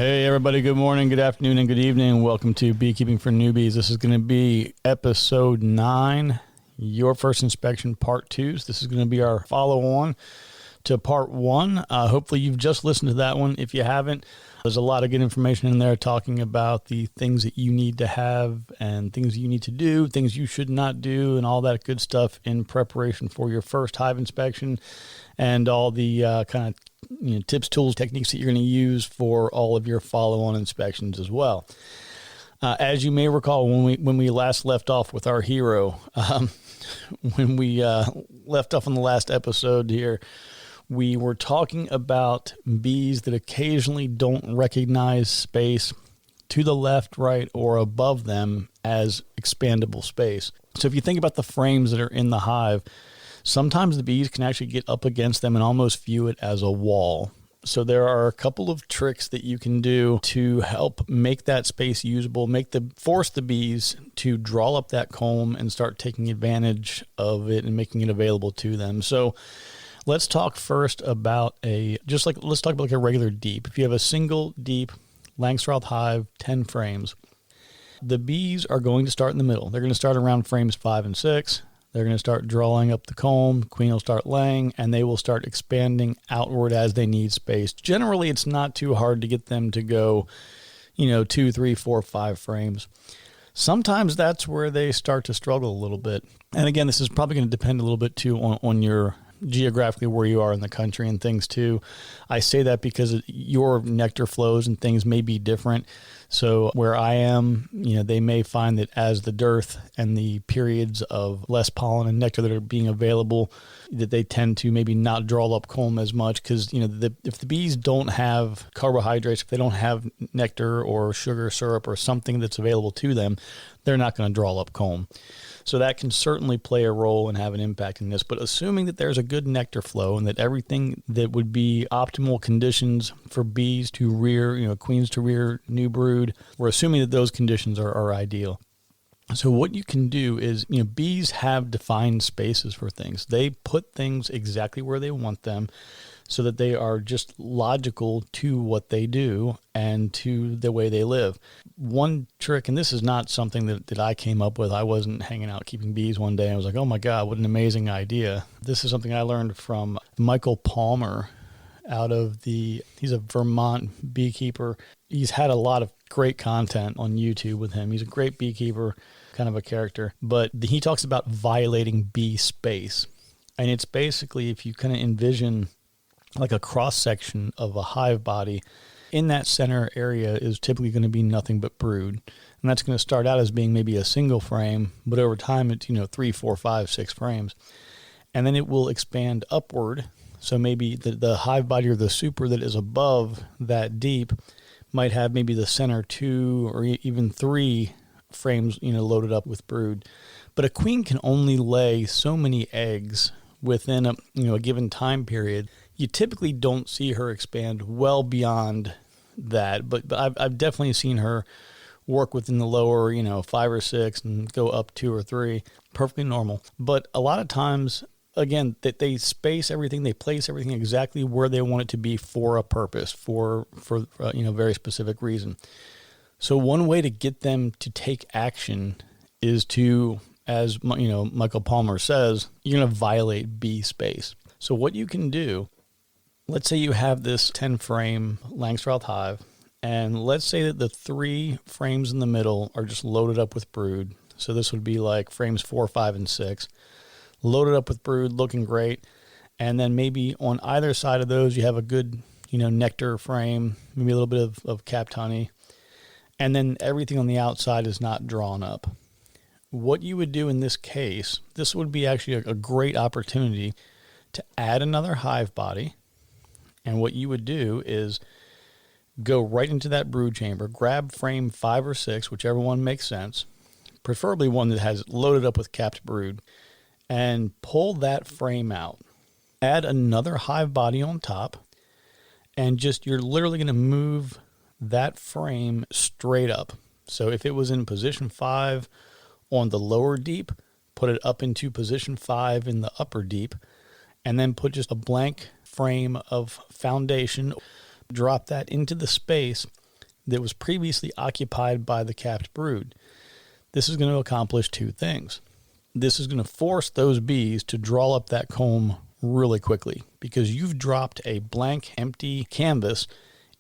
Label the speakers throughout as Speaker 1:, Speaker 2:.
Speaker 1: Hey everybody, good morning, good afternoon, and good evening. Welcome to Beekeeping for Newbies. This is going to be episode 9, your first inspection part 2. So this is going to be our follow-on to part 1. Hopefully you've just listened to that one. If you haven't, there's a lot of good information in there talking about the things that you need to have and things you need to do, things you should not do, and all that good stuff in preparation for your first hive inspection, and all the kind of tips, tools, techniques that you're going to use for all of your follow-on inspections as well. As you may recall, when we last left off with our hero, when we left off on the last episode here, we were talking about bees that occasionally don't recognize space to the left, right, or above them as expandable space. So if you think about the frames that are in the hive, sometimes the bees can actually get up against them and almost view it as a wall. So there are a couple of tricks that you can do to help make that space usable, force the bees to draw up that comb and start taking advantage of it and making it available to them. So let's talk first about let's talk about like a regular deep. If you have a single deep Langstroth hive, 10 frames, the bees are going to start in the middle. They're going to start around frames 5 and 6. They're going to start drawing up the comb, queen will start laying, and they will start expanding outward as they need space. Generally, it's not too hard to get them to go, 2, 3, 4, 5 frames. Sometimes that's where they start to struggle a little bit. And again, this is probably going to depend a little bit too on your geographically where you are in the country and things too. I say that because your nectar flows and things may be different. So where I am, they may find that as the dearth and the periods of less pollen and nectar that are being available, that they tend to maybe not draw up comb as much because, if the bees don't have carbohydrates, if they don't have nectar or sugar syrup or something that's available to them, they're not going to draw up comb. So that can certainly play a role and have an impact in this. But assuming that there's a good nectar flow and that everything that would be optimal conditions for bees to rear, queens to rear new brood, we're assuming that those conditions are ideal. So what you can do is, bees have defined spaces for things. They put things exactly where they want them so that they are just logical to what they do and to the way they live. One trick, and this is not something that I came up with. I wasn't hanging out keeping bees one day. I was like, oh my God, what an amazing idea. This is something I learned from Michael Palmer he's a Vermont beekeeper. He's had a lot of great content on YouTube with him. He's a great beekeeper, kind of a character, but he talks about violating bee space. And it's basically, if you kind of envision like a cross section of a hive body, in that center area is typically going to be nothing but brood. And that's going to start out as being maybe a single frame, but over time it's, 3, 4, 5, 6 frames. And then it will expand upward. So maybe the hive body or the super that is above that deep might have maybe the center 2 or even 3 frames, loaded up with brood. But a queen can only lay so many eggs within a given time period. You typically don't see her expand well beyond that, but I've definitely seen her work within the lower, 5 or 6 and go up 2 or 3, perfectly normal. But a lot of times, again, that they space everything, they place everything exactly where they want it to be for a purpose, for very specific reason. So one way to get them to take action is to, as Michael Palmer says, you're going to violate bee space. So what you can do, let's say you have this 10-frame Langstroth hive, and let's say that the 3 frames in the middle are just loaded up with brood. So this would be like frames 4, 5, and 6, loaded up with brood, looking great. And then maybe on either side of those, you have a good, nectar frame, maybe a little bit of capped honey. And then everything on the outside is not drawn up. What you would do in this case, this would be actually a great opportunity to add another hive body. And what you would do is go right into that brood chamber, grab frame 5 or 6, whichever one makes sense, preferably one that has loaded up with capped brood, and pull that frame out. Add another hive body on top, and you're literally going to move that frame straight up. So if it was in position 5 on the lower deep, put it up into position 5 in the upper deep, and then put just a blank frame of foundation, drop that into the space, that was previously occupied by the capped brood. This is going to accomplish two things. This is going to force those bees to draw up that comb really quickly because you've dropped a blank, empty canvas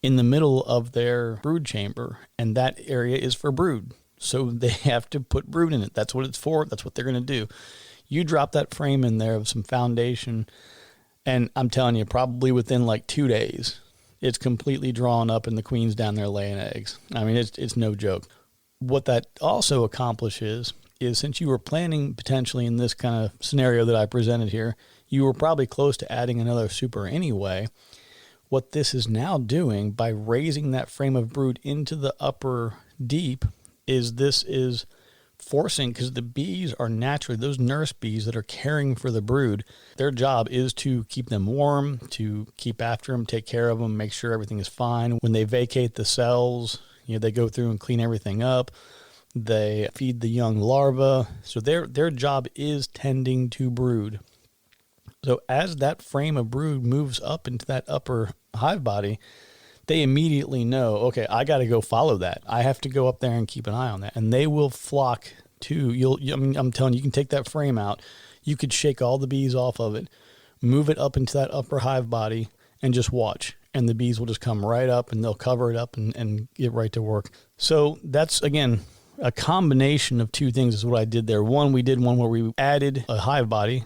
Speaker 1: in the middle of their brood chamber, and that area is for brood. So they have to put brood in it. That's what it's for. That's what they're going to do. You drop that frame in there of some foundation, and I'm telling you, probably within like 2 days, it's completely drawn up and the queen's down there laying eggs. I mean, it's no joke. What that also accomplishes is, since you were planning potentially in this kind of scenario that I presented here, you were probably close to adding another super anyway. What this is now doing by raising that frame of brood into the upper deep is this is forcing, because the bees are naturally, those nurse bees that are caring for the brood, their job is to keep them warm, to keep after them, take care of them, make sure everything is fine. When they vacate the cells, they go through and clean everything up. They feed the young larvae. So their job is tending to brood. So as that frame of brood moves up into that upper hive body, they immediately know, okay, I got to go follow that. I have to go up there and keep an eye on that. And they will flock to, I'm telling you, you can take that frame out. You could shake all the bees off of it, move it up into that upper hive body, and just watch. And the bees will just come right up and they'll cover it up and get right to work. So that's, again, a combination of two things is what I did there. One, we did one where we added a hive body,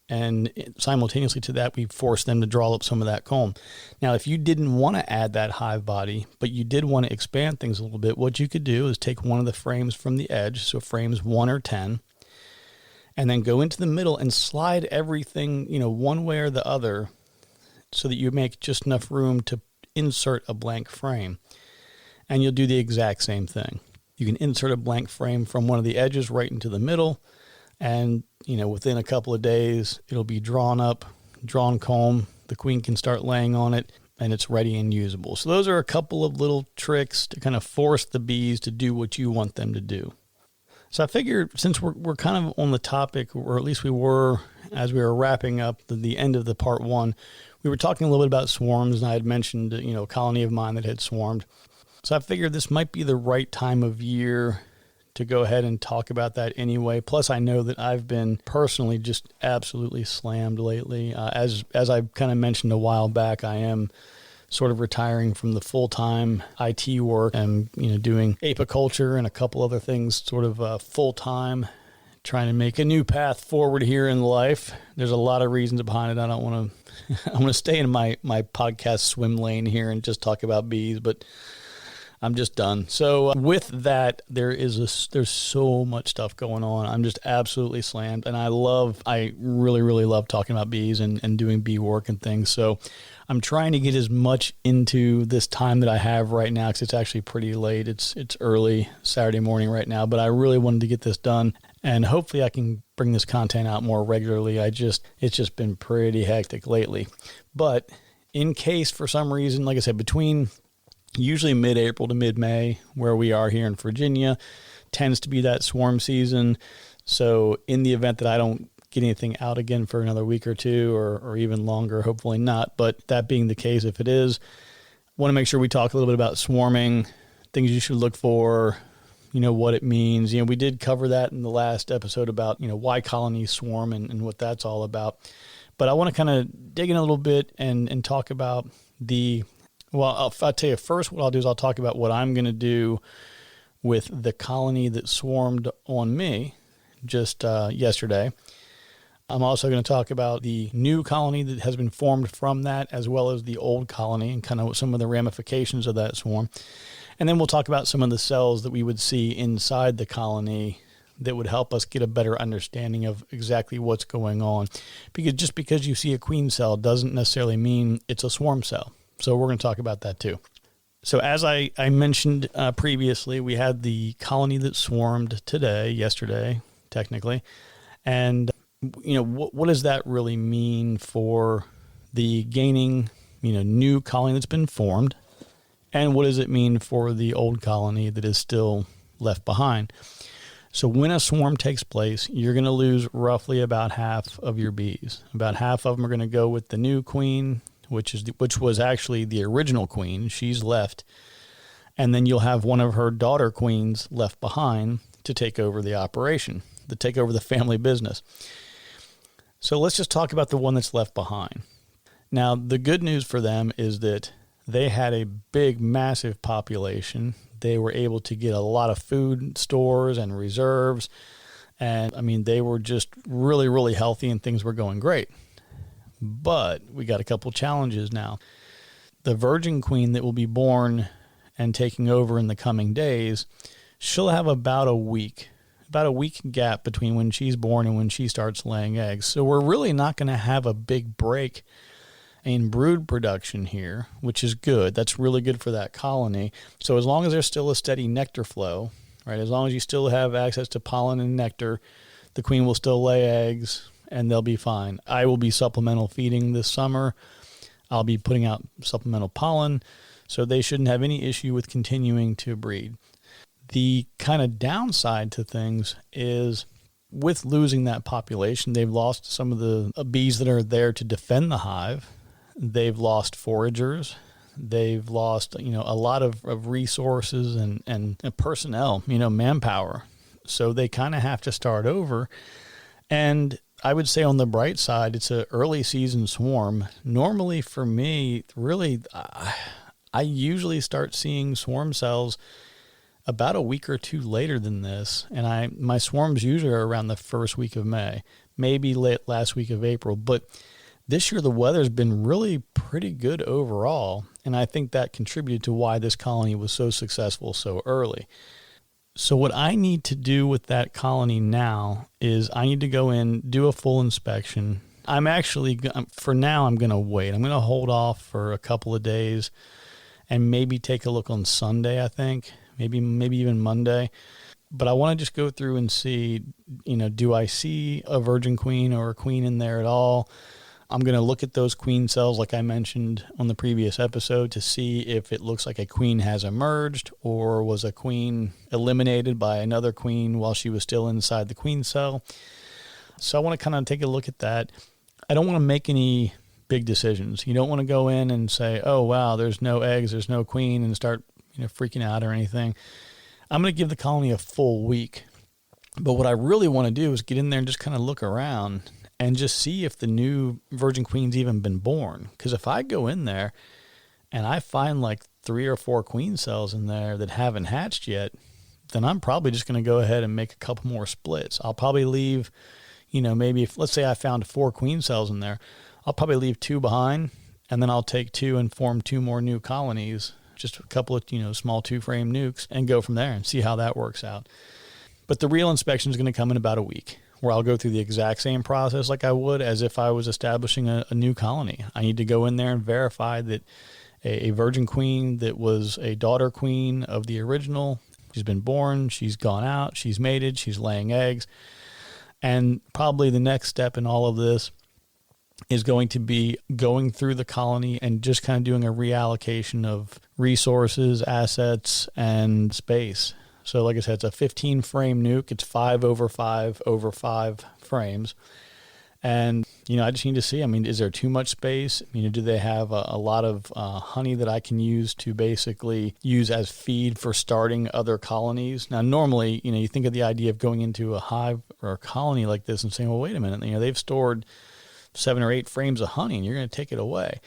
Speaker 1: and simultaneously to that, we forced them to draw up some of that comb. Now, if you didn't want to add that hive body, but you did want to expand things a little bit, what you could do is take one of the frames from the edge, so frames 1 or 10, and then go into the middle and slide everything, one way or the other, so that you make just enough room to insert a blank frame. And you'll do the exact same thing. You can insert a blank frame from one of the edges right into the middle, and within a couple of days, it'll be drawn up, drawn comb. The queen can start laying on it, and it's ready and usable. So those are a couple of little tricks to kind of force the bees to do what you want them to do. So I figured, since we're kind of on the topic, or at least we were as we were wrapping up the end of the part 1, we were talking a little bit about swarms, and I had mentioned, a colony of mine that had swarmed. So I figured this might be the right time of year to go ahead and talk about that anyway. Plus, I know that I've been personally just absolutely slammed lately. As I kind of mentioned a while back, I am sort of retiring from the full-time IT work and, doing apiculture and a couple other things sort of full-time, trying to make a new path forward here in life. There's a lot of reasons behind it. I don't want to, I want to stay in my podcast swim lane here and just talk about bees, but I'm just done. So with that, there's so much stuff going on. I'm just absolutely slammed. And I really, really love talking about bees and doing bee work and things. So I'm trying to get as much into this time that I have right now, because it's actually pretty late. It's early Saturday morning right now, but I really wanted to get this done. And hopefully I can bring this content out more regularly. It's just been pretty hectic lately. But in case for some reason, like I said, between usually mid-April to mid-May, where we are here in Virginia, tends to be that swarm season. So in the event that I don't get anything out again for another week or two, or even longer, hopefully not, but that being the case, if it is, want to make sure we talk a little bit about swarming, things you should look for, what it means. We did cover that in the last episode about, why colonies swarm and what that's all about. But I want to kind of dig in a little bit and talk about I'll tell you first, what I'll do is I'll talk about what I'm going to do with the colony that swarmed on me just yesterday. I'm also going to talk about the new colony that has been formed from that, as well as the old colony and kind of some of the ramifications of that swarm. And then we'll talk about some of the cells that we would see inside the colony that would help us get a better understanding of exactly what's going on. Because just because you see a queen cell doesn't necessarily mean it's a swarm cell. So we're going to talk about that too. So as I mentioned previously, we had the colony that swarmed yesterday, technically. And, what does that really mean for the gaining, new colony that's been formed? And what does it mean for the old colony that is still left behind? So when a swarm takes place, you're going to lose roughly about half of your bees. About half of them are going to go with the new queen, which was actually the original queen. She's left. And then you'll have one of her daughter queens left behind to take over the operation, to take over the family business. So let's just talk about the one that's left behind. Now, the good news for them is that they had a big, massive population. They were able to get a lot of food stores and reserves. And I mean, they were just really, really healthy and things were going great. But we got a couple challenges now. The virgin queen that will be born and taking over in the coming days, she'll have about a week gap between when she's born and when she starts laying eggs. So we're really not going to have a big break in brood production here, which is good. That's really good for that colony. So as long as there's still a steady nectar flow, right, as long as you still have access to pollen and nectar, the queen will still lay eggs and they'll be fine. I will be supplemental feeding this summer. I'll be putting out supplemental pollen, so they shouldn't have any issue with continuing to breed. The kind of downside to things is with losing that population, they've lost some of the bees that are there to defend the hive. They've lost foragers. They've lost, a lot of resources and personnel, manpower. So they kind of have to start over. And I would say on the bright side, it's an early season swarm. Normally for me, really, I usually start seeing swarm cells about a week or two later than this. And my swarms usually are around the first week of May, maybe last week of April. But this year, the weather's been really pretty good overall. And I think that contributed to why this colony was so successful so early. So what I need to do with that colony now is I need to go in, do a full inspection. For now, I'm going to wait. I'm going to hold off for a couple of days and maybe take a look on Sunday, I think, maybe even Monday. But I want to just go through and see, do I see a virgin queen or a queen in there at all? I'm going to look at those queen cells like I mentioned on the previous episode to see if it looks like a queen has emerged or was a queen eliminated by another queen while she was still inside the queen cell. So I want to kind of take a look at that. I don't want to make any big decisions. You don't want to go in and say, oh, wow, there's no eggs, there's no queen, and start freaking out or anything. I'm going to give the colony a full week. But what I really want to do is get in there and just kind of look around and just see if the new virgin queen's even been born. Because if I go in there and I find like 3 or 4 queen cells in there that haven't hatched yet, then I'm probably just going to go ahead and make a couple more splits. I'll probably leave, maybe let's say I found 4 queen cells in there, I'll probably leave 2 behind, and then I'll take 2 and form 2 more new colonies, just a couple of, small 2-frame nukes, and go from there and see how that works out. But the real inspection is going to come in about a week, where I'll go through the exact same process like I would as if I was establishing a new colony. I need to go in there and verify that a virgin queen that was a daughter queen of the original, she's been born, she's gone out, she's mated, she's laying eggs. And probably the next step in all of this is going to be going through the colony and just kind of doing a reallocation of resources, assets, and space. So like I said, it's a 15-frame nuke. It's 5 over 5 over 5 frames. And, I just need to see, is there too much space? Do they have a lot of honey that I can use to basically use as feed for starting other colonies? Now, normally, you think of the idea of going into a hive or a colony like this and saying, well, wait a minute, they've stored 7 or 8 frames of honey and you're going to take it away.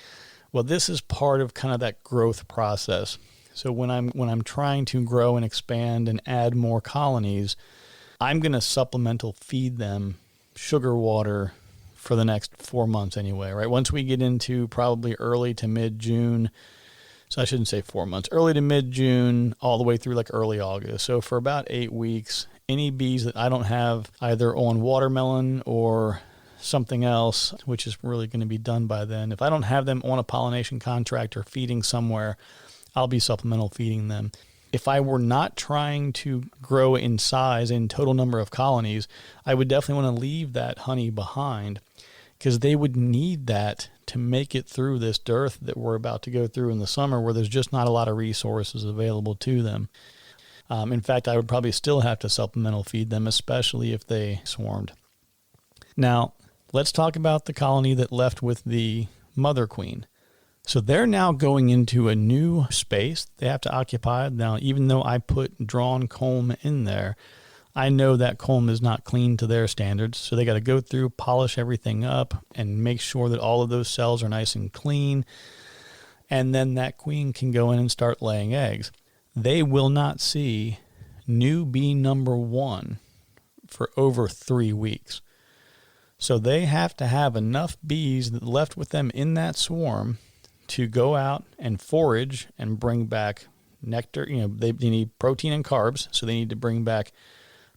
Speaker 1: Well, this is part of kind of that growth process. So when I'm trying to grow and expand and add more colonies, I'm going to supplemental feed them sugar water for the next 4 months anyway, right? Once we get into probably early to mid-June, so I shouldn't say 4 months, early to mid-June, all the way through like early August. So for about 8 weeks, any bees that I don't have either on watermelon or something else, which is really going to be done by then, if I don't have them on a pollination contract or feeding somewhere, I'll be supplemental feeding them. If I were not trying to grow in size, in total number of colonies, I would definitely want to leave that honey behind because they would need that to make it through this dearth that we're about to go through in the summer where there's just not a lot of resources available to them. In fact, I would probably still have to supplemental feed them, especially if they swarmed. Now, let's talk about the colony that left with the mother queen. So they're now going into a new space they have to occupy. Now, even though I put drawn comb in there, I know that comb is not clean to their standards. So they got to go through, polish everything up, and make sure that all of those cells are nice and clean. And then that queen can go in and start laying eggs. They will not see new bee number 1 for over 3 weeks. So they have to have enough bees left with them in that swarm to go out and forage and bring back nectar. They need protein and carbs, so they need to bring back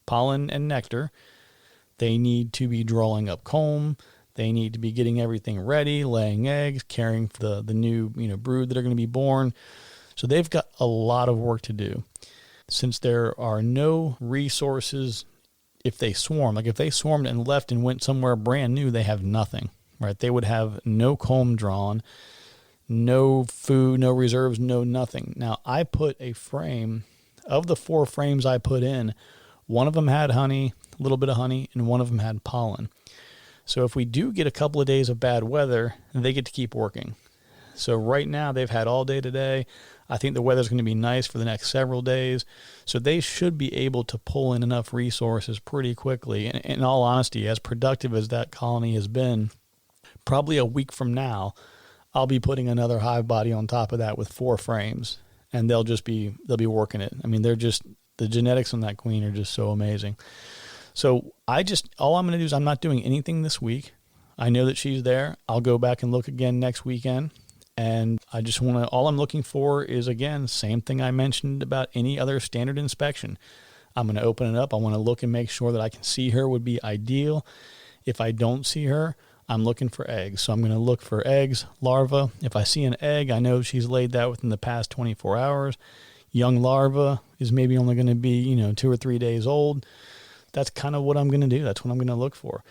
Speaker 1: pollen and nectar. They need to be drawing up comb. They need to be getting everything ready, laying eggs, caring for the new brood that are going to be born. So they've got a lot of work to do. Since there are no resources if they swarm, like if they swarmed and left and went somewhere brand new, they have nothing, right? They would have no comb drawn, no food, no reserves, no nothing. Now, I put a frame, of the 4 frames I put in, one of them had honey, a little bit of honey, and one of them had pollen. So if we do get a couple of days of bad weather, they get to keep working. So right now, they've had all day today. I think the weather's going to be nice for the next several days. So they should be able to pull in enough resources pretty quickly. And in all honesty, as productive as that colony has been, probably a week from now, I'll be putting another hive body on top of that with 4 frames, and they'll be working it. I mean, the genetics on that queen are just so amazing. So all I'm going to do is I'm not doing anything this week. I know that she's there. I'll go back and look again next weekend. And all I'm looking for is, again, same thing I mentioned about any other standard inspection. I'm going to open it up. I want to look and make sure that I can see her would be ideal. If I don't see her, I'm looking for eggs. So I'm going to look for eggs, larvae. If I see an egg, I know she's laid that within the past 24 hours. Young larva is maybe only going to be, 2 or 3 days old. That's kind of what I'm going to do. That's what I'm going to look for.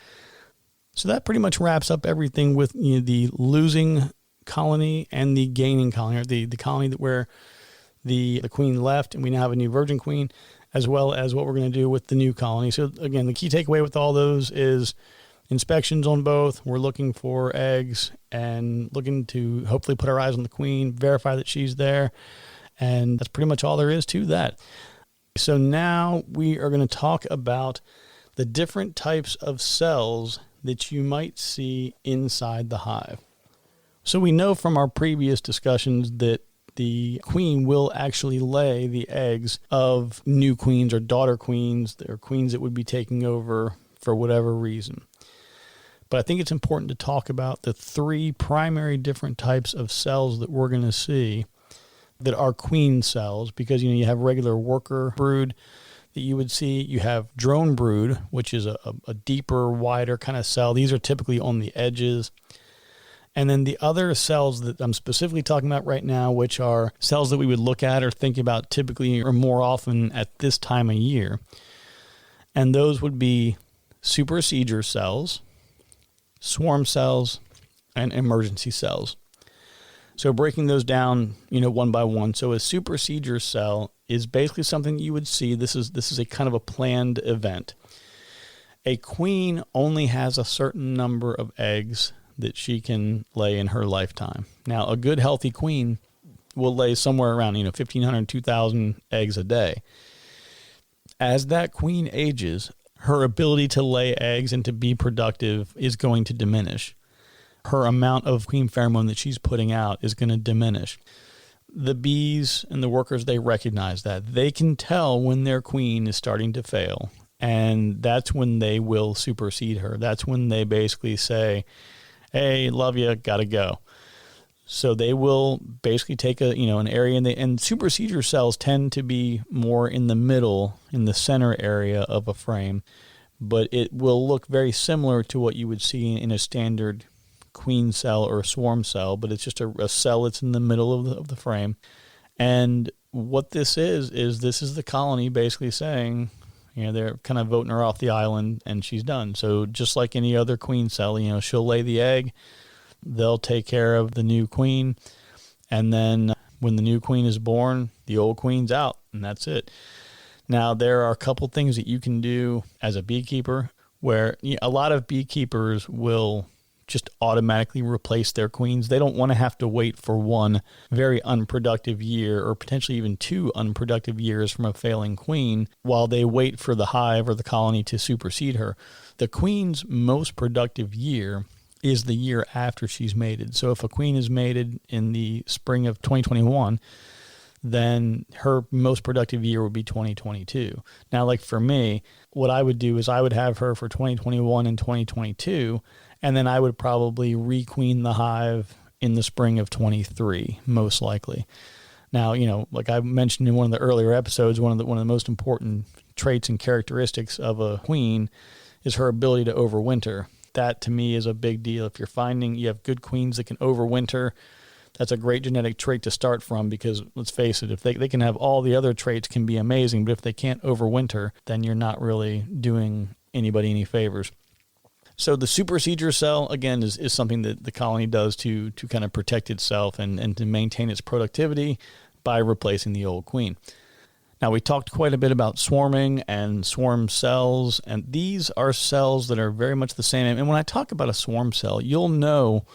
Speaker 1: So that pretty much wraps up everything with the losing colony and the gaining colony, or the colony where the queen left and we now have a new virgin queen, as well as what we're going to do with the new colony. So again, the key takeaway with all those is inspections on both. We're looking for eggs and looking to hopefully put our eyes on the queen, verify that she's there. And that's pretty much all there is to that. So now we are going to talk about the different types of cells that you might see inside the hive. So we know from our previous discussions that the queen will actually lay the eggs of new queens or daughter queens, or queens that would be taking over for whatever reason. But I think it's important to talk about the 3 primary different types of cells that we're going to see that are queen cells, because you have regular worker brood that you would see. You have drone brood, which is a deeper, wider kind of cell. These are typically on the edges. And then the other cells that I'm specifically talking about right now, which are cells that we would look at or think about typically or more often at this time of year. And those would be supersedure cells, swarm cells, and emergency cells. So breaking those down, one by one. So a supersedure cell is basically something you would see. This is a kind of a planned event. A queen only has a certain number of eggs that she can lay in her lifetime. Now, a good healthy queen will lay somewhere around 1,500, 2,000 eggs a day. As that queen ages, her ability to lay eggs and to be productive is going to diminish. Her amount of queen pheromone that she's putting out is going to diminish. The bees and the workers, they recognize that. They can tell when their queen is starting to fail, and that's when they will supersede her. That's when they basically say, hey, love you, gotta go. So they will basically take an area, and supersedure cells tend to be more in the middle, in the center area of a frame, but it will look very similar to what you would see in a standard queen cell or a swarm cell, but it's just a cell that's in the middle of the frame. And what this is the colony basically saying, they're kind of voting her off the island and she's done. So just like any other queen cell, she'll lay the egg, they'll take care of the new queen, and then when the new queen is born, the old queen's out, and that's it. Now, there are a couple things that you can do as a beekeeper where a lot of beekeepers will just automatically replace their queens. They don't want to have to wait for one very unproductive year or potentially even 2 unproductive years from a failing queen while they wait for the hive or the colony to supersede her. The queen's most productive year is the year after she's mated. So if a queen is mated in the spring of 2021, then her most productive year would be 2022. Now, like for me, what I would do is I would have her for 2021 and 2022, and then I would probably requeen the hive in the spring of 23, most likely. Now, like I mentioned in one of the earlier episodes, one of the most important traits and characteristics of a queen is her ability to overwinter. That to me is a big deal. If you're finding you have good queens that can overwinter, that's a great genetic trait to start from, because let's face it, if they can have all the other traits can be amazing, but if they can't overwinter, then you're not really doing anybody any favors. So the supersedure cell, again, is something that the colony does to kind of protect itself and to maintain its productivity by replacing the old queen. Now, we talked quite a bit about swarming and swarm cells, and these are cells that are very much the same. And when I talk about a swarm cell, you'll know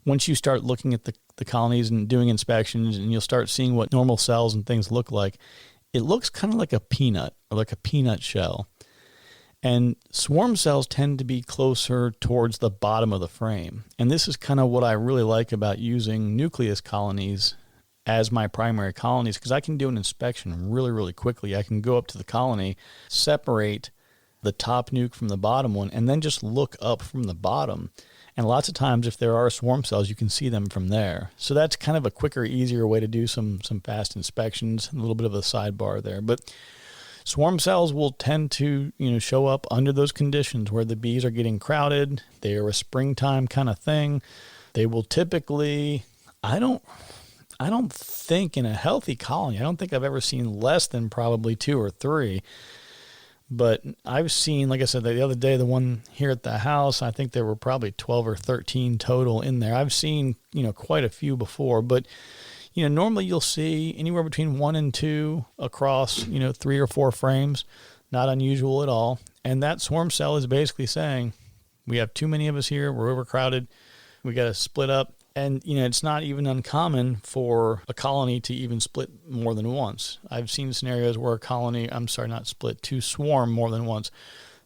Speaker 1: once you start looking at the colonies and doing inspections, and you'll start seeing what normal cells and things look like. It looks kind of like a peanut or like a peanut shell. And swarm cells tend to be closer towards the bottom of the frame. And this is kind of what I really like about using nucleus colonies as my primary colonies, because I can do an inspection really, really quickly. I can go up to the colony, separate the top nuke from the bottom one, and then just look up from the bottom. And lots of times, if there are swarm cells, you can see them from there. So that's kind of a quicker, easier way to do some fast inspections. A little bit of a sidebar there. But swarm cells will tend to show up under those conditions where the bees are getting crowded. They are a springtime kind of thing. They will typically, I don't think in a healthy colony, I don't think I've ever seen less than probably 2 or 3. But I've seen, like I said, the other day, the one here at the house, I think there were probably 12 or 13 total in there. I've seen, quite a few before, but, normally you'll see anywhere between 1 and 2 across, 3 or 4 frames. Not unusual at all. And that swarm cell is basically saying, we have too many of us here. We're overcrowded. We got to split up. And, it's not even uncommon for a colony to even split more than once. I've seen scenarios where to swarm more than once.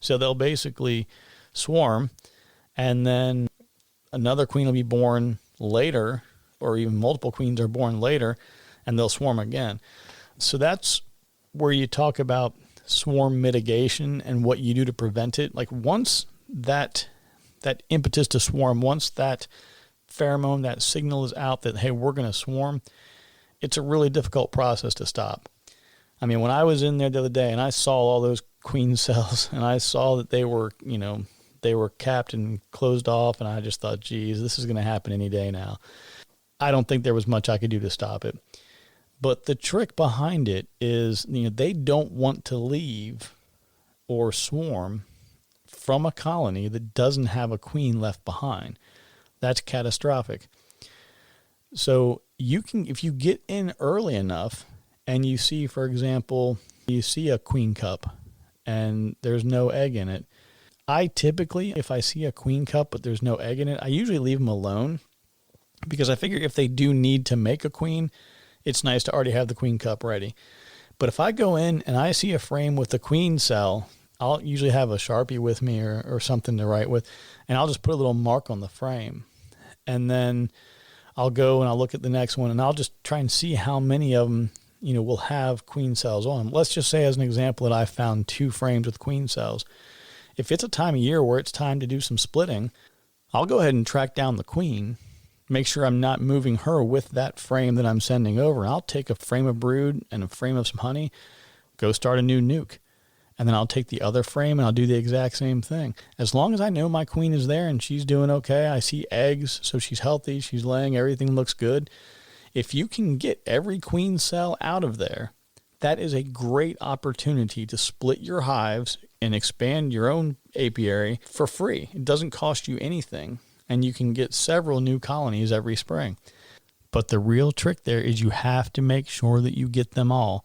Speaker 1: So they'll basically swarm, and then another queen will be born later, or even multiple queens are born later, and they'll swarm again. So that's where you talk about swarm mitigation and what you do to prevent it. Like once that impetus to swarm, once that pheromone, that signal is out that, hey, we're going to swarm, it's a really difficult process to stop. I mean, when I was in there the other day and I saw all those queen cells and I saw that they were capped and closed off, and I just thought, geez, this is going to happen any day now. I don't think there was much I could do to stop it. But the trick behind it is, they don't want to leave or swarm from a colony that doesn't have a queen left behind. That's catastrophic. So if you get in early enough and you see, for example, a queen cup and there's no egg in it, I typically, if I see a queen cup but there's no egg in it, I usually leave them alone, because I figure if they do need to make a queen, it's nice to already have the queen cup ready. But if I go in and I see a frame with the queen cell, I'll usually have a Sharpie with me or something to write with, and I'll just put a little mark on the frame. And then I'll go and I'll look at the next one, and I'll just try and see how many of them, will have queen cells on them. Let's just say, as an example, that I found 2 frames with queen cells. If it's a time of year where it's time to do some splitting, I'll go ahead and track down the queen, make sure I'm not moving her with that frame that I'm sending over. I'll take a frame of brood and a frame of some honey, go start a new nuke. And then I'll take the other frame and I'll do the exact same thing. As long as I know my queen is there and she's doing okay, I see eggs, so she's healthy, she's laying, everything looks good. If you can get every queen cell out of there, that is a great opportunity to split your hives and expand your own apiary for free. It doesn't cost you anything, and you can get several new colonies every spring. But the real trick there is you have to make sure that you get them all.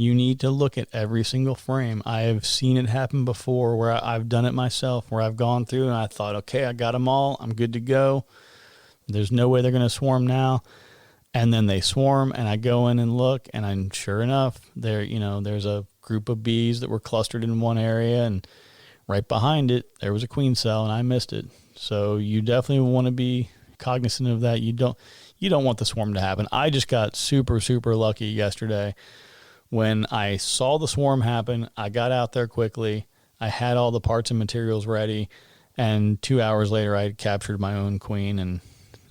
Speaker 1: You need to look at every single frame. I have seen it happen before where I've done it myself, where I've gone through and I thought, okay, I got them all. I'm good to go. There's no way they're going to swarm now. And then they swarm, and I go in and look, and I'm sure enough, there's a group of bees that were clustered in one area, and right behind it, there was a queen cell, and I missed it. So you definitely want to be cognizant of that. You don't want the swarm to happen. I just got super, super lucky yesterday when I saw the swarm happen. I got out there quickly. I had all the parts and materials ready, and 2 hours later, I had captured my own queen, and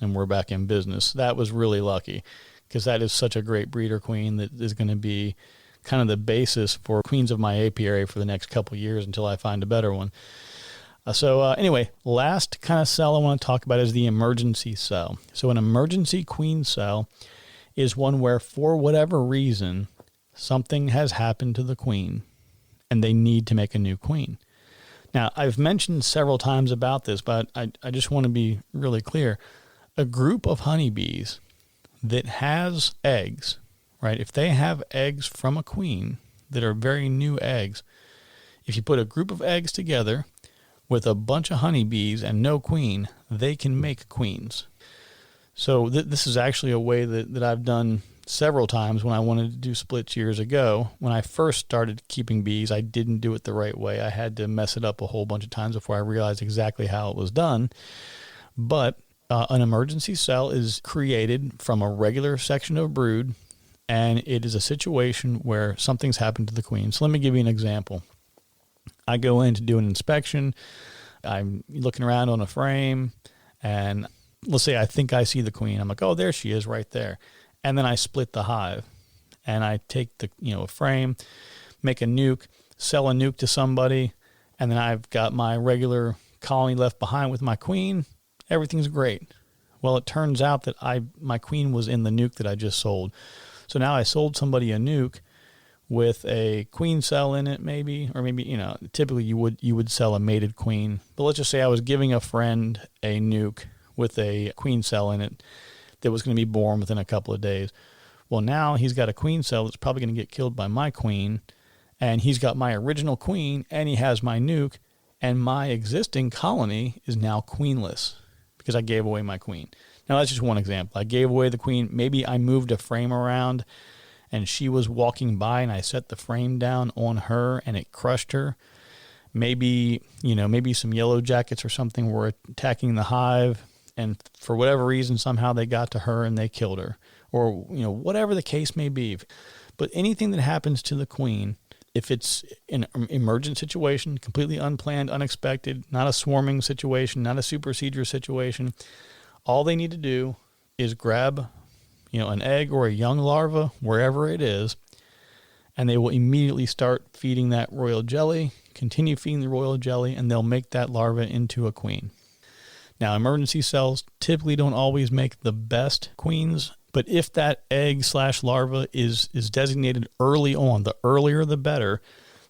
Speaker 1: we're back in business. That was really lucky because that is such a great breeder queen that is going to be kind of the basis for queens of my apiary for the next couple of years until I find a better one. Anyway, last kind of cell I want to talk about is the emergency cell. So an emergency queen cell is one where, for whatever reason, something has happened to the queen and they need to make a new queen. Now, I've mentioned several times about this, but I just want to be really clear. A group of honeybees that has eggs, right? If they have eggs from a queen that are very new eggs, if you put a group of eggs together with a bunch of honeybees and no queen, they can make queens. So this is actually a way that I've done several times when I wanted to do splits years ago. When I first started keeping bees, I didn't do it the right way. I had to mess it up a whole bunch of times before I realized exactly how it was done. But an emergency cell is created from a regular section of brood, and it is a situation where something's happened to the queen. So let me give you an example. I go in to do an inspection. I'm looking around on a frame, and let's say I think I see the queen. I'm like, oh, there she is right there. And then I split the hive, and I take a frame, make a nuke, sell a nuke to somebody, and then I've got my regular colony left behind with my queen. Everything's great. Well, it turns out that my queen was in the nuke that I just sold. So now I sold somebody a nuke with a queen cell in it, maybe, or maybe, typically you would sell a mated queen. But let's just say I was giving a friend a nuke with a queen cell in it that was going to be born within a couple of days. Well, now he's got a queen cell that's probably going to get killed by my queen, and he's got my original queen, and he has my nuke, and my existing colony is now queenless because I gave away my queen. Now, that's just one example. I gave away the queen. Maybe I moved a frame around, and she was walking by, and I set the frame down on her, and it crushed her. Maybe some yellow jackets or something were attacking the hive, and for whatever reason, somehow they got to her and they killed her, or whatever the case may be. But anything that happens to the queen, if it's an emergent situation, completely unplanned, unexpected, not a swarming situation, not a supersedure situation, all they need to do is grab, an egg or a young larva, wherever it is, and they will immediately start feeding that royal jelly, continue feeding the royal jelly, and they'll make that larva into a queen. Now, emergency cells typically don't always make the best queens, but if that egg/larva is designated early on, the earlier the better,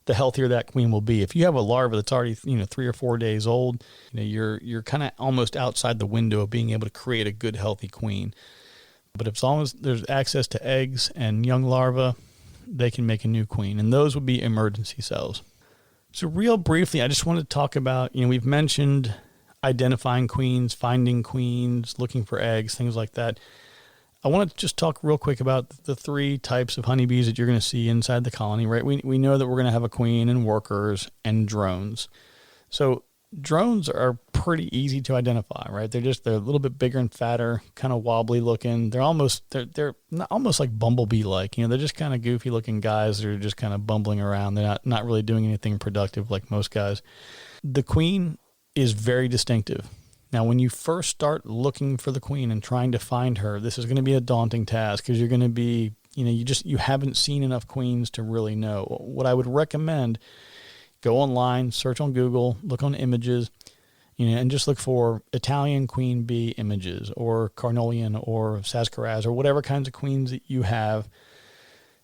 Speaker 1: the healthier that queen will be. If you have a larva that's already 3 or 4 days old, you're kind of almost outside the window of being able to create a good healthy queen. But as long as there's access to eggs and young larvae, they can make a new queen, and those would be emergency cells. So real briefly, I just want to talk about, we've mentioned identifying queens, finding queens, looking for eggs, things like that. I want to just talk real quick about the 3 types of honeybees that you're going to see inside the colony, right? We know that we're going to have a queen and workers and drones. So drones are pretty easy to identify, right? They're a little bit bigger and fatter, kind of wobbly looking. They're almost like bumblebee-like. They're just kind of goofy looking guys that are just kind of bumbling around. They're not really doing anything productive like most guys. The queen is very distinctive. Now, when you first start looking for the queen and trying to find her, this is going to be a daunting task because you're going to be, you haven't seen enough queens to really know. What I would recommend, go online, search on Google, look on images, and just look for Italian queen bee images or Carnelian or Sassafras or whatever kinds of queens that you have.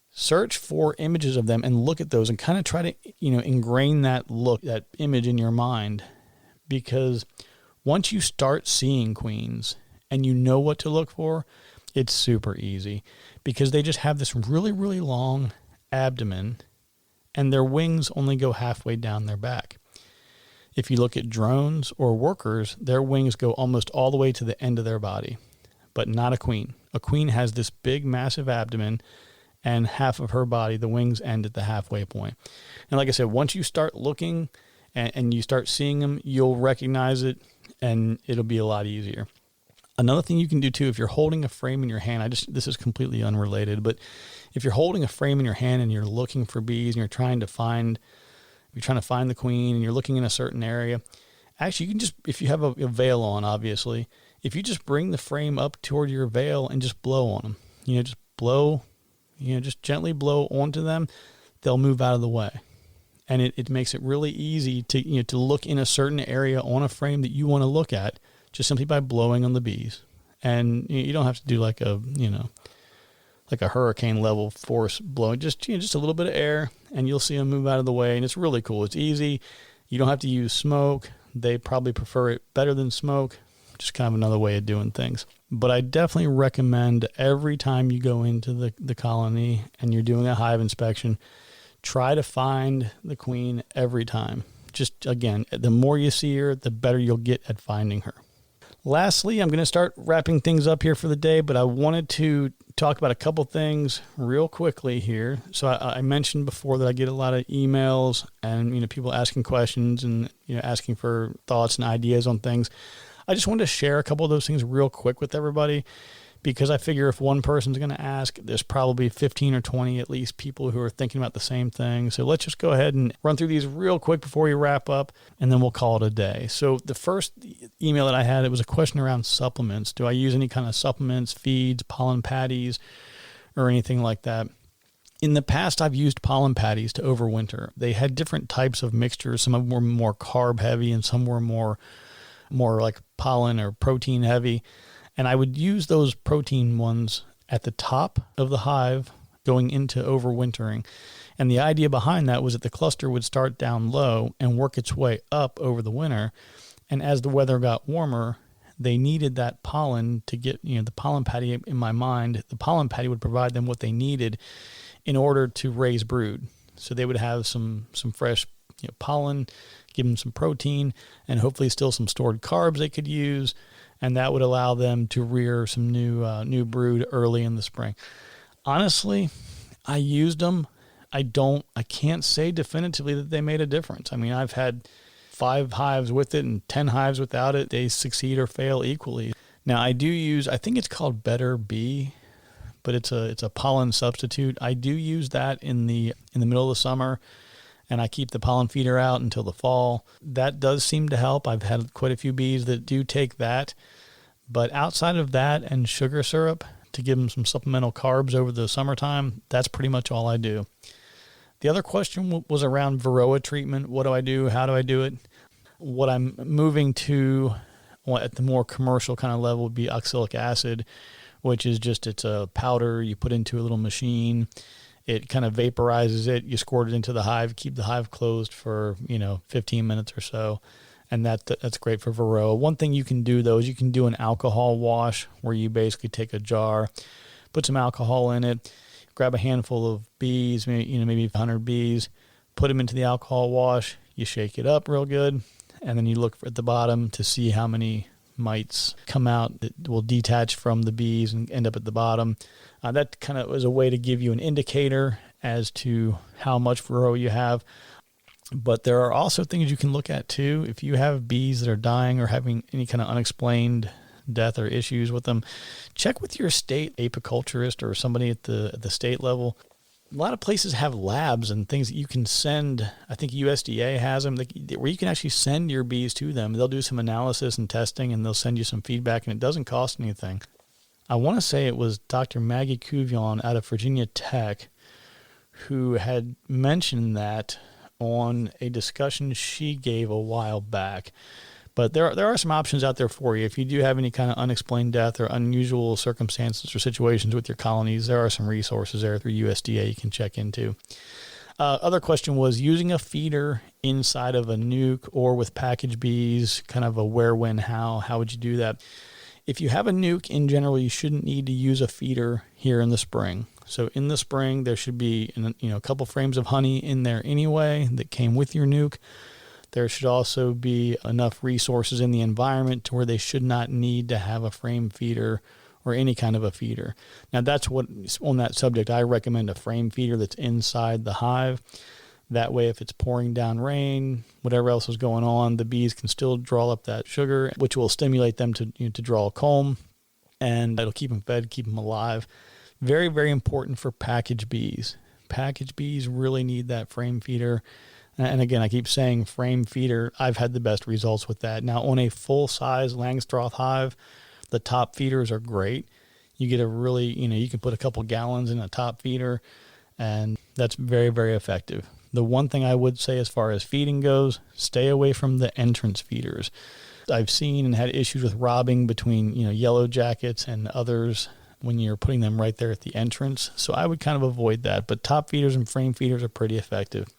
Speaker 1: Search for images of them and look at those and kind of try to, ingrain that image in your mind, because once you start seeing queens and you know what to look for, it's super easy because they just have this really, really long abdomen, and their wings only go halfway down their back. If you look at drones or workers, their wings go almost all the way to the end of their body, but not a queen. A queen has this big, massive abdomen, and half of her body, the wings end at the halfway point. And like I said, once you start looking and you start seeing them, you'll recognize it, and it'll be a lot easier. Another thing you can do too, if you're holding a frame in your hand, this is completely unrelated, but if you're holding a frame in your hand and you're looking for bees and you're trying to find the queen and you're looking in a certain area, actually you can just, if you have a veil on, obviously, if you just bring the frame up toward your veil and just blow on them, just blow, just gently blow onto them, they'll move out of the way. And it makes it really easy to look in a certain area on a frame that you want to look at, just simply by blowing on the bees. And you don't have to do like a hurricane level force blowing, just a little bit of air, and you'll see them move out of the way. And it's really cool. It's easy. You don't have to use smoke. They probably prefer it better than smoke. Just kind of another way of doing things. But I definitely recommend every time you go into the colony and you're doing a hive inspection, try to find the queen every time. Just, again, the more you see her, the better you'll get at finding her. Lastly, I'm going to start wrapping things up here for the day, but I wanted to talk about a couple things real quickly here. So I mentioned before that I get a lot of emails and people asking questions and asking for thoughts and ideas on things. I just wanted to share a couple of those things real quick with everybody, because I figure if one person's going to ask, there's probably 15 or 20 at least people who are thinking about the same thing. So let's just go ahead and run through these real quick before we wrap up, and then we'll call it a day. So the first email that I had, it was a question around supplements. Do I use any kind of supplements, feeds, pollen patties, or anything like that? In the past, I've used pollen patties to overwinter. They had different types of mixtures. Some of them were more carb heavy and some were more like pollen or protein heavy. And I would use those protein ones at the top of the hive going into overwintering. And the idea behind that was that the cluster would start down low and work its way up over the winter. And as the weather got warmer, they needed that pollen to get, the pollen patty, in my mind, the pollen patty would provide them what they needed in order to raise brood. So they would have some fresh pollen, give them some protein, and hopefully still some stored carbs they could use. And that would allow them to rear some new brood early in the spring. Honestly, I used them. I can't say definitively that they made a difference. I mean, I've had 5 hives with it and 10 hives without it. They succeed or fail equally. Now, I do use, I think it's called Better Bee, but it's a pollen substitute. I do use that in the middle of the summer, and I keep the pollen feeder out until the fall. That does seem to help. I've had quite a few bees that do take that. But outside of that and sugar syrup to give them some supplemental carbs over the summertime, that's pretty much all I do. The other question was around Varroa treatment. What do I do? How do I do it? What I'm moving to at the more commercial kind of level would be oxalic acid, which is it's a powder you put into a little machine. It kind of vaporizes it. You squirt it into the hive, keep the hive closed for, 15 minutes or so. And that's great for Varroa. One thing you can do, though, is you can do an alcohol wash where you basically take a jar, put some alcohol in it, grab a handful of bees, maybe 100 bees, put them into the alcohol wash. You shake it up real good, and then you look at the bottom to see how many mites come out that will detach from the bees and end up at the bottom. That kind of is a way to give you an indicator as to how much Varroa you have. But there are also things you can look at too. If you have bees that are dying or having any kind of unexplained death or issues with them, check with your state apiculturist or somebody at the state level. A lot of places have labs and things that you can send. I think USDA has them where you can actually send your bees to them. They'll do some analysis and testing, and they'll send you some feedback, and it doesn't cost anything. I want to say it was Dr. Maggie Couvion out of Virginia Tech who had mentioned that on a discussion she gave a while back. But there are some options out there for you. If you do have any kind of unexplained death or unusual circumstances or situations with your colonies, there are some resources there through USDA you can check into. Other question was using a feeder inside of a nuke or with package bees, kind of a where, when, how would you do that? If you have a nuke, in general, you shouldn't need to use a feeder here in the spring. So in the spring, there should be a couple frames of honey in there anyway that came with your nuke. There should also be enough resources in the environment to where they should not need to have a frame feeder or any kind of a feeder. Now that's what, on that subject, I recommend a frame feeder that's inside the hive. That way, if it's pouring down rain, whatever else is going on, the bees can still draw up that sugar, which will stimulate them to draw a comb, and it'll keep them fed, keep them alive. Very, very important for package bees. Package bees really need that frame feeder. And again, I keep saying frame feeder. I've had the best results with that. Now, on a full-size Langstroth hive, the top feeders are great. You get a really, you can put a couple gallons in a top feeder, and that's very, very effective. The one thing I would say as far as feeding goes, stay away from the entrance feeders. I've seen and had issues with robbing between, yellow jackets and others when you're putting them right there at the entrance. So I would kind of avoid that. But top feeders and frame feeders are pretty effective.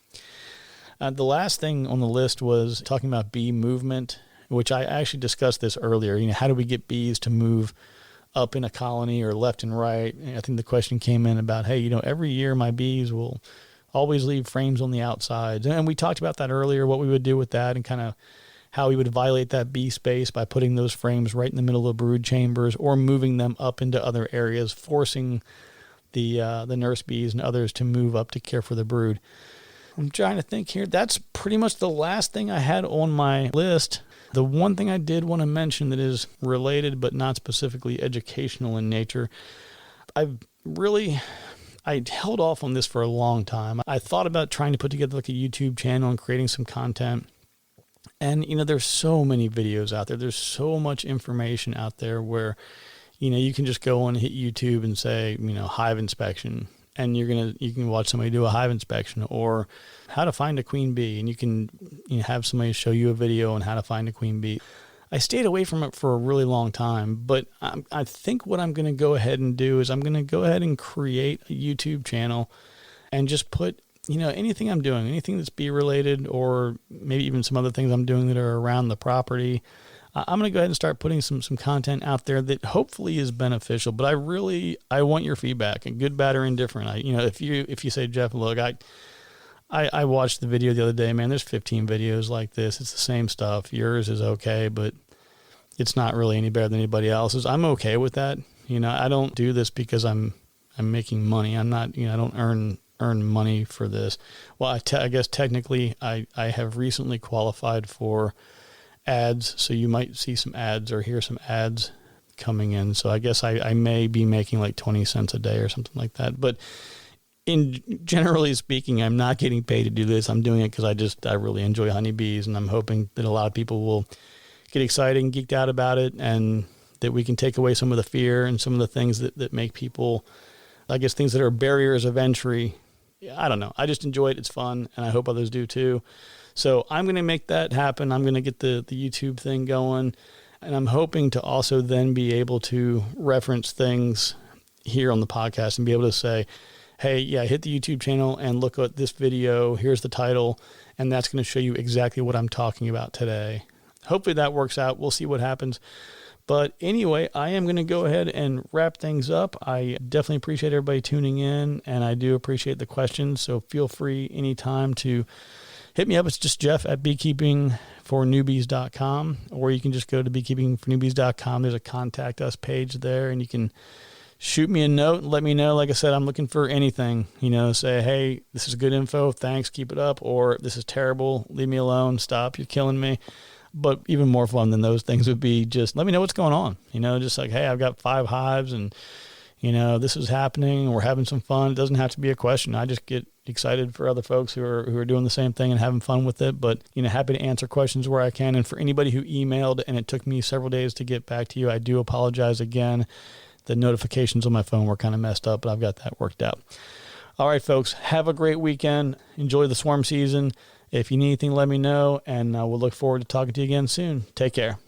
Speaker 1: The last thing on the list was talking about bee movement, which I actually discussed this earlier. How do we get bees to move up in a colony or left and right? And I think the question came in about, hey, every year my bees will always leave frames on the outside. And we talked about that earlier, what we would do with that and kind of how we would violate that bee space by putting those frames right in the middle of brood chambers or moving them up into other areas, forcing the nurse bees and others to move up to care for the brood. I'm trying to think here. That's pretty much the last thing I had on my list. The one thing I did want to mention that is related but not specifically educational in nature, I held off on this for a long time. I thought about trying to put together like a YouTube channel and creating some content. And, there's so many videos out there. There's so much information out there where, you can just go and hit YouTube and say, hive inspection. And you can watch somebody do a hive inspection, or how to find a queen bee. And you can have somebody show you a video on how to find a queen bee. I stayed away from it for a really long time, but I think what I'm going to go ahead and do is I'm going to go ahead and create a YouTube channel and just put, anything I'm doing, anything that's bee related, or maybe even some other things I'm doing that are around the property. I'm going to go ahead and start putting some content out there that hopefully is beneficial, but I want your feedback, and good, bad, or indifferent. If you say, Jeff, look, I watched the video the other day, man, there's 15 videos like this. It's the same stuff. Yours is okay, but it's not really any better than anybody else's. I'm okay with that. I don't do this because I'm making money. I'm not, I don't earn money for this. Well, I guess technically I have recently qualified for ads. So you might see some ads or hear some ads coming in. So I guess I may be making like 20 cents a day or something like that. But generally speaking, I'm not getting paid to do this. I'm doing it because I really enjoy honeybees, and I'm hoping that a lot of people will get excited and geeked out about it, and that we can take away some of the fear and some of the things that make people, I guess, things that are barriers of entry. I don't know. I just enjoy it. It's fun, and I hope others do too. So I'm going to make that happen. I'm going to get the YouTube thing going, and I'm hoping to also then be able to reference things here on the podcast and be able to say, hey, yeah, hit the YouTube channel and look at this video. Here's the title, and that's going to show you exactly what I'm talking about today. Hopefully that works out. We'll see what happens. But anyway, I am going to go ahead and wrap things up. I definitely appreciate everybody tuning in, and I do appreciate the questions. So feel free anytime to hit me up. It's just Jeff at beekeepingfornewbees.com, or you can just go to beekeepingfornewbees.com. There's a contact us page there, and you can shoot me a note and let me know. Like I said, I'm looking for anything, say, hey, this is good info. Thanks. Keep it up. Or this is terrible. Leave me alone. Stop. You're killing me. But even more fun than those things would be just let me know what's going on. Just like, hey, I've got 5 hives and, this is happening. We're having some fun. It doesn't have to be a question. I just get excited for other folks who are doing the same thing and having fun with it. But, happy to answer questions where I can. And for anybody who emailed and it took me several days to get back to you, I do apologize again. The notifications on my phone were kind of messed up, but I've got that worked out. All right, folks, have a great weekend. Enjoy the swarm season. If you need anything, let me know, and we'll look forward to talking to you again soon. Take care.